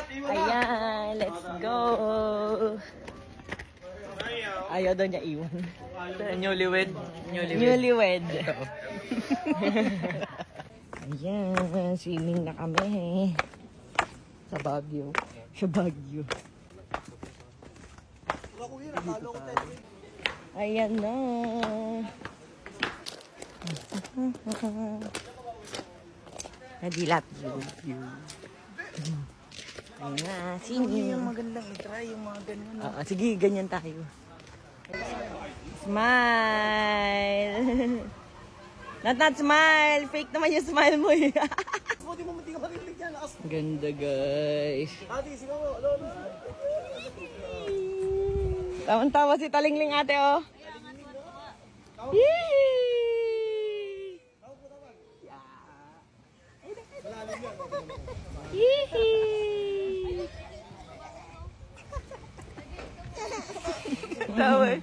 Ayan, let's go. Ayaw daw niya iwan. Newlywed. Newlywed. Ayan, swimming na kami. Sa Baguio. Sa Baguio. Ayan na. Nadilat. Ayan na, swimming. Yung magandang try yung mga ganyan. Oo, sige, ganyan tayo. Smile! Not smile! Fake naman yung smile mo eh. Ganda guys. Tawan-tawa si Talingling ate oh. Yee! Yee! Tawa eh.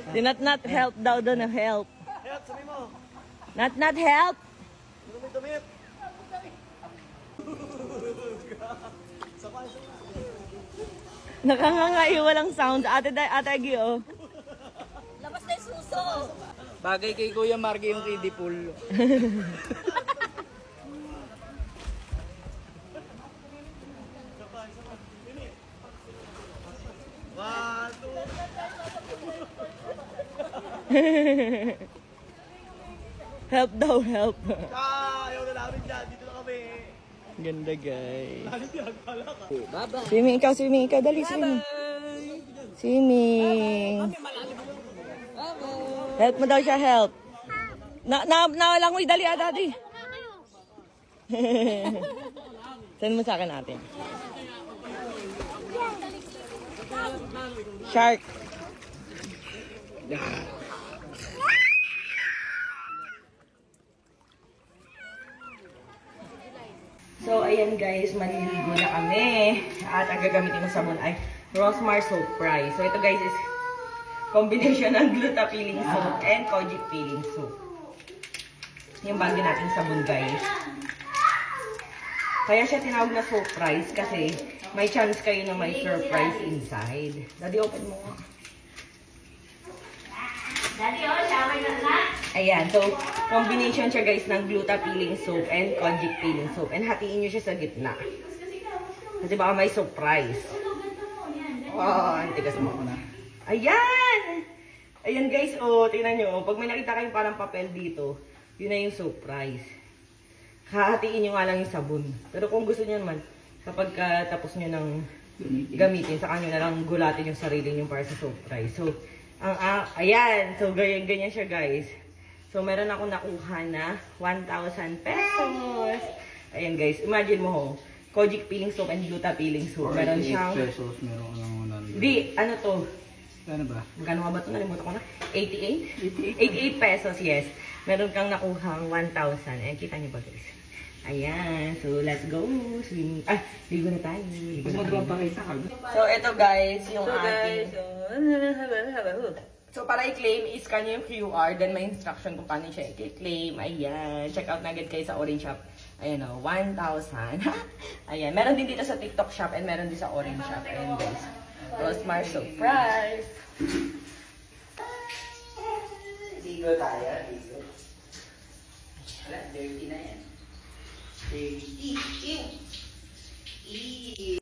Si Not help daw doon na help. Help, sabi mo. Not help. Dumit. Nakanganga walang sound. Ate Agi oh. Labas na yung suso. Bagay kay Kuya Marky yung kiddie pool. Help daw, help. Ayaw na namin dyan. Dito na kami. Ganda guys. Bye-bye. Swimming ikaw. Dali, swimming. Swimming. Help mo daw siya, help. Nawalang mo, dali dali. Send mo sa akin natin. Shark. So, ayan guys, maliligo na kami. At ang gagamitin ng sabon ay Rosmar Soap Fry. So, ito guys is combination ng Gluta Peeling Soap and Kojic Peeling Soap. Yung bago natin sabon guys. Kaya siya tinawag na soap fries kasi may chance kayo na may surprise inside. Daddy, open mo nga. Daddy, oh, siya may na. Ayan, so combination siya guys ng Gluta Peeling Soap and Kojic Peeling Soap. And hatiin nyo siya sa gitna. Kasi baka may surprise. Oh, antigas mo na. Ayan! Ayan guys, oh, tingnan nyo. Pag may nakita kayong parang papel dito, yun na yung surprise. Hahatiin nyo nga lang yung sabon. Pero kung gusto nyo naman, kapag tapos nyo ng gamitin, saka nyo na lang gulatin yung sarili nyo para sa surprise. So, ayan. So, ganyan siya guys. So, meron ako nakuha na 1,000 pesos. Ayan guys, imagine mo ho. Kojic Peeling Soap and Gluta Peeling Soap. Meron siyang... pesos, meron ka lang 100. Di, ano to? Ano ba? Magkano nga ba ito? Nalimutan ko na. 88? 88 pesos, yes. Meron kang nakuhang 1,000. Eh, kita niyo ba guys? Ayan. So, let's go. Swimming. Ah, ligo na tayo. Ligo na tayo. Magpapakita ka. So, ito guys, yung ating... So, para i-claim, i-scan nyo yung QR, then may instruction kung paano siya i-claim. Ayan. Check out na agad kayo sa Orange Shop. Ayan o, 1,000. Ayan. Meron din dito sa TikTok Shop and meron din sa Orange Shop. Ayan guys. Rosmar Surprise. Ligo tayo. Ligo. Wala, dirty na yan. Dirty. Ew. Ew.